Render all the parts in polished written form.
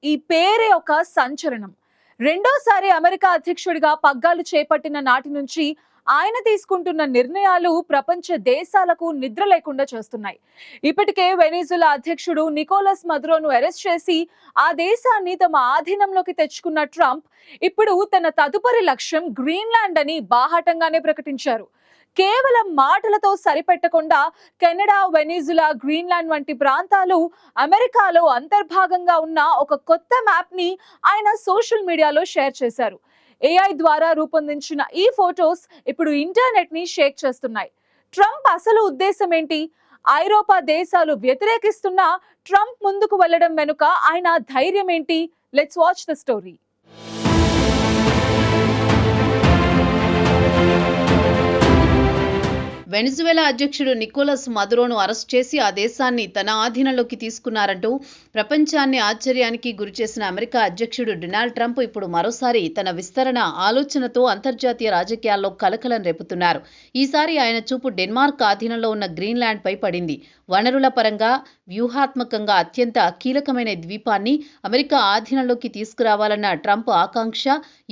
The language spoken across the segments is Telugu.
ఈ పేరే ఒక సంచలనం. రెండోసారి అమెరికా అధ్యక్షుడిగా పగ్గాలు చేపట్టిన నాటి నుంచి ఆయన తీసుకుంటున్న నిర్ణయాలు ప్రపంచ దేశాలకు నిద్ర లేకుండా చేస్తున్నాయి. ఇప్పటికే వెనిజులా అధ్యక్షుడు నికోలస్ మదురోను అరెస్ట్ చేసి ఆ దేశాన్ని తమ ఆధీనంలోకి తెచ్చుకున్న ట్రంప్ ఇప్పుడు తన తదుపరి లక్ష్యం గ్రీన్లాండ్ అని బాహాటంగానే ప్రకటించారు. కేవలం మాటలతో సరిపెట్టకుండా కెనడా, వెనిజులా, గ్రీన్లాండ్ వంటి ప్రాంతాలు అమెరికాలో అంతర్భాగంగా ఉన్న ఒక కొత్త మ్యాప్ ని ఆయన సోషల్ మీడియాలో షేర్ చేశారు. ఏఐ ద్వారా రూపొందించిన ఈ ఫోటోస్ ఇప్పుడు ఇంటర్నెట్ ని షేక్ చేస్తున్నాయి. ట్రంప్ అసలు ఉద్దేశం ఏంటి? ఐరోపా దేశాలు వ్యతిరేకిస్తున్న ట్రంప్ ముందుకు వెళ్లడం వెనుక ఆయన ధైర్యం ఏంటి? Let's watch the story. Venezuela అధ్యక్షుడు నికోలస్ మదురోను అరెస్ట్ చేసి ఆ దేశాన్ని తన ఆధీనంలోకి తీసుకున్నారంటూ ప్రపంచాన్ని ఆశ్చర్యానికి గురిచేసిన అమెరికా అధ్యక్షుడు డొనాల్డ్ ట్రంప్ ఇప్పుడు మరోసారి తన విస్తరణ ఆలోచనతో అంతర్జాతీయ రాజకీయాల్లో కలకలం రేపుతున్నారు. ఈసారి ఆయన చూపు డెన్మార్క్ ఆధీనంలో ఉన్న గ్రీన్లాండ్ పై పడింది. వనరుల పరంగా, వ్యూహాత్మకంగా అత్యంత కీలకమైన ద్వీపాన్ని అమెరికా ఆధీనంలోకి తీసుకురావాలన్న ట్రంప్ ఆకాంక్ష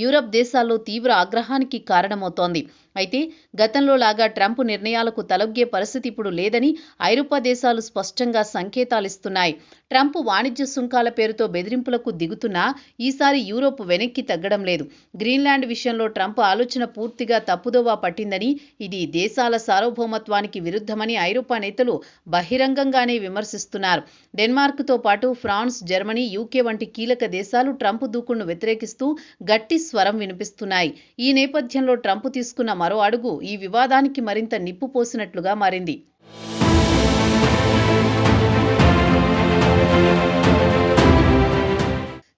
యూరప్ దేశాల్లో తీవ్ర ఆగ్రహానికి కారణమవుతోంది. అయితే గతంలో లాగా ట్రంప్ నిర్ణయాలకు తలొగ్గే పరిస్థితి ఇప్పుడు లేదని ఐరోపా దేశాలు స్పష్టంగా సంకేతాలిస్తున్నాయి. ట్రంప్ వాణిజ్య సుంకాల పేరుతో బెదిరింపులకు దిగుతున్నా ఈసారి యూరోప్ వెనక్కి తగ్గడం లేదు. గ్రీన్లాండ్ విషయంలో ట్రంప్ ఆలోచన పూర్తిగా తప్పుదోవ పట్టిందని, ఇది దేశాల సార్వభౌమత్వానికి విరుద్ధమని ఐరోపా నేతలు బహిరంగంగానే విమర్శిస్తున్నారు. డెన్మార్క్తో పాటు ఫ్రాన్స్, జర్మనీ, యూకే వంటి కీలక దేశాలు ట్రంప్ దూకుడును వ్యతిరేకిస్తూ గట్టి స్వరం వినిపిస్తున్నాయి. ఈ నేపథ్యంలో ట్రంప్ తీసుకున్న మరో అడుగు ఈ వివాదానికి మరింత నిప్పు పోసినట్లుగా మారింది.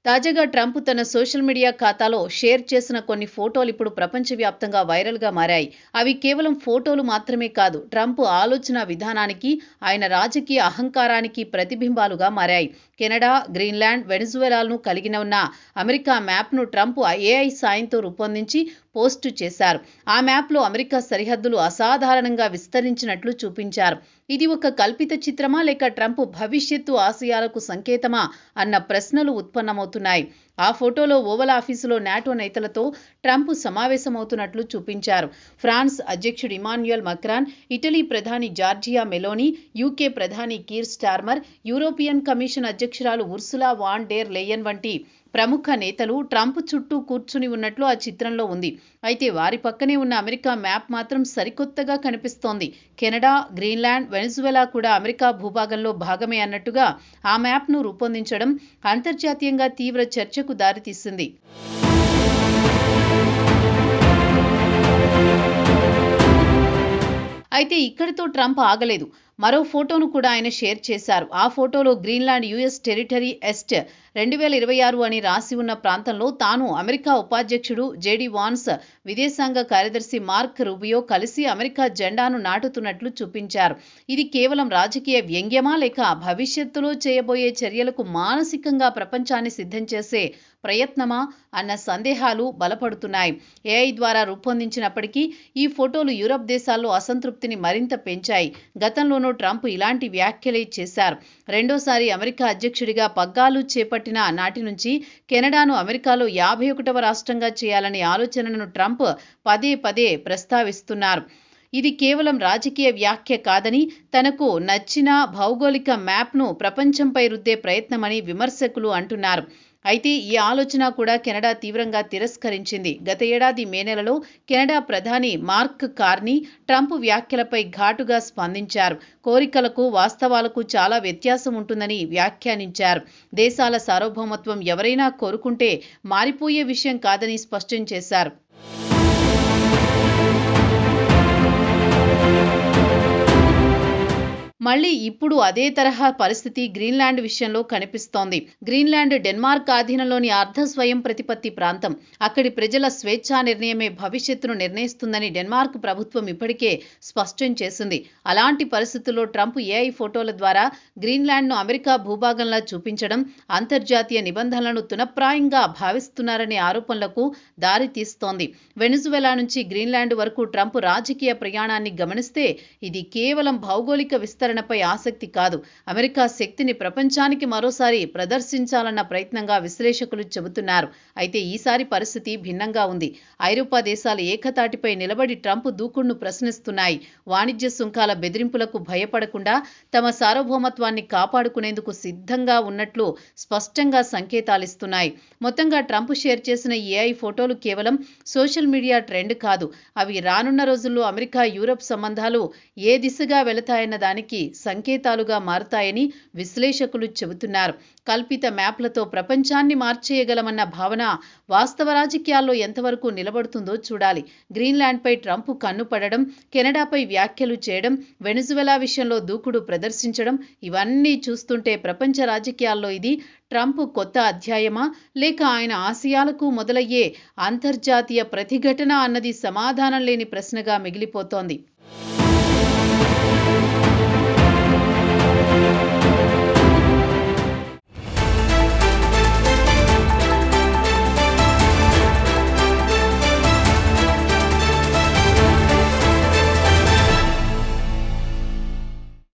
తాజాగా ట్రంప్ తన సోషల్ మీడియా ఖాతాలో షేర్ చేసిన కొన్ని ఫోటోలు ఇప్పుడు ప్రపంచవ్యాప్తంగా వైరల్గా మారాయి. అవి కేవలం ఫోటోలు మాత్రమే కాదు, ట్రంప్ ఆలోచన విధానానికి, ఆయన రాజకీయ అహంకారానికి ప్రతిబింబాలుగా మారాయి. కెనడా, గ్రీన్లాండ్, వెనిజువేలాలను కలిగి ఉన్న అమెరికా మ్యాప్ను ట్రంప్ ఏఐ సాయంతో రూపొందించి పోస్టు చేశారు. ఆ మ్యాప్లో అమెరికా సరిహద్దులు అసాధారణంగా విస్తరించినట్లు చూపించారు. ఇది ఒక కల్పిత చిత్రమా లేక ట్రంప్ భవిష్యత్తు ఆశయాలకు సంకేతమా అన్న ప్రశ్నలు ఉత్పన్నమవుతున్నాయి. ఆ ఫోటోలో ఓవల్ ఆఫీసులో నాటో నేతలతో ట్రంప్ సమావేశమవుతున్నట్లు చూపించారు. ఫ్రాన్స్ అధ్యక్షుడు ఇమాన్యుయల్ మక్రాన్, ఇటలీ ప్రధాని జార్జియా మెలోనీ, యూకే ప్రధాని కీర్ స్టార్మర్, యూరోపియన్ కమిషన్ అధ్యక్షురాలు ఉర్సులా వాన్ డెర్ లెయన్ వంటి ప్రముఖ నేతలు ట్రంప్ చుట్టూ కూర్చుని ఉన్నట్లు ఆ చిత్రంలో ఉంది. అయితే వారి పక్కనే ఉన్న అమెరికా మ్యాప్ మాత్రం సరికొత్తగా కనిపిస్తోంది. కెనడా, గ్రీన్లాండ్, వెనిజువేలా కూడా అమెరికా భూభాగంలో భాగమే అన్నట్టుగా ఆ మ్యాప్ను రూపొందించడం అంతర్జాతీయంగా తీవ్ర చర్చకు దారితీసింది. అయితే ఇక్కడితో ట్రంప్ ఆగలేదు. మరో ఫోటోను కూడా ఆయన షేర్ చేశారు. ఆ ఫోటోలో గ్రీన్లాండ్ యుఎస్ టెరిటరీ ఎస్ట్ 2026 అని రాసి ఉన్న ప్రాంతంలో తాను, అమెరికా ఉపాధ్యక్షుడు జేడీ వాన్స్, విదేశాంగ కార్యదర్శి మార్క్ రూబియో కలిసి అమెరికా జెండాను నాటుతున్నట్లు చూపించారు. ఇది కేవలం రాజకీయ వ్యంగ్యమా లేక భవిష్యత్తులో చేయబోయే చర్యలకు మానసికంగా ప్రపంచాన్ని సిద్ధం చేసే ప్రయత్నమా అన్న సందేహాలు బలపడుతున్నాయి. ఏఐ ద్వారా రూపొందించినప్పటికీ ఈ ఫోటోలు యూరప్ దేశాల్లో అసంతృప్తిని మరింత పెంచాయి. గతంలోనూ ట్రంప్ ఇలాంటి వ్యాఖ్యలే చేశారు. రెండోసారి అమెరికా అధ్యక్షుడిగా పగ్గాలు చేపట్టిన నాటి నుంచి కెనడాను అమెరికాలో 51వ రాష్ట్రంగా చేయాలనే ఆలోచనను ట్రంప్ పదే పదే ప్రస్తావిస్తున్నారు. ఇది కేవలం రాజకీయ వ్యాఖ్య కాదని, తనకు నచ్చిన భౌగోళిక మ్యాప్ను ప్రపంచంపై రుద్దే ప్రయత్నమని విమర్శకులు అంటున్నారు. అయితే ఈ ఆలోచన కూడా కెనడా తీవ్రంగా తిరస్కరించింది. గత ఏడాది మే నెలలో కెనడా ప్రధాని మార్క్ కార్నీ ట్రంప్ వ్యాఖ్యలపై ఘాటుగా స్పందించారు. కోరికలకు, వాస్తవాలకు చాలా వ్యత్యాసం ఉంటుందని వ్యాఖ్యానించారు. దేశాల సార్వభౌమత్వం ఎవరైనా కోరుకుంటే మారిపోయే విషయం కాదని స్పష్టం చేశారు. మళ్ళీ ఇప్పుడు అదే తరహా పరిస్థితి గ్రీన్లాండ్ విషయంలో కనిపిస్తోంది. గ్రీన్లాండ్ డెన్మార్క్ ఆధీనంలోని అర్ధ స్వయం ప్రతిపత్తి ప్రాంతం. అక్కడి ప్రజల స్వేచ్ఛా నిర్ణయమే భవిష్యత్తును నిర్ణయిస్తుందని డెన్మార్క్ ప్రభుత్వం ఇప్పటికే స్పష్టం చేసింది. అలాంటి పరిస్థితుల్లో ట్రంప్ ఏఐ ఫోటోల ద్వారా గ్రీన్లాండ్ను అమెరికా భూభాగంలా చూపించడం అంతర్జాతీయ నిబంధనలను తునప్రాయంగా భావిస్తున్నారనే ఆరోపణలకు దారి తీస్తోంది. వెనిజువేలా నుంచి గ్రీన్లాండ్ వరకు ట్రంప్ రాజకీయ ప్రయాణాన్ని గమనిస్తే ఇది కేవలం భౌగోళిక విస్తరణ వికేంద్రీకరణపై ఆసక్తి కాదు, అమెరికా శక్తిని ప్రపంచానికి మరోసారి ప్రదర్శించాలన్న ప్రయత్నంగా విశ్లేషకులు చెబుతున్నారు. అయితే ఈసారి పరిస్థితి భిన్నంగా ఉంది. ఐరోపా దేశాలు ఏకతాటిపై నిలబడి ట్రంప్ దూకుడును ప్రశ్నిస్తున్నాయి. వాణిజ్య సుంకాల బెదిరింపులకు భయపడకుండా తమ సార్వభౌమత్వాన్ని కాపాడుకునేందుకు సిద్ధంగా ఉన్నట్లు స్పష్టంగా సంకేతాలిస్తున్నాయి. మొత్తంగా ట్రంప్ షేర్ చేసిన ఏఐ ఫోటోలు కేవలం సోషల్ మీడియా ట్రెండ్ కాదు, అవి రానున్న రోజుల్లో అమెరికా యూరప్ సంబంధాలు ఏ దిశగా వెళతాయన్న దానికి సంకేతాలుగా మారుతాయని విశ్లేషకులు చెబుతున్నారు. కల్పిత మ్యాప్లతో ప్రపంచాన్ని మార్చేయగలమన్న భావన వాస్తవ రాజకీయాల్లో ఎంతవరకు నిలబడుతుందో చూడాలి. గ్రీన్లాండ్పై ట్రంప్ కన్ను పడడం, కెనడాపై వ్యాఖ్యలు చేయడం, వెనిజువెలా విషయంలో దూకుడు ప్రదర్శించడం, ఇవన్నీ చూస్తుంటే ప్రపంచ రాజకీయాల్లో ఇది ట్రంప్ కొత్త అధ్యాయమా, లేక ఆయన ఆశయాలకు మొదలయ్యే అంతర్జాతీయ ప్రతిఘటన అన్నది సమాధానం లేని ప్రశ్నగా మిగిలిపోతోంది.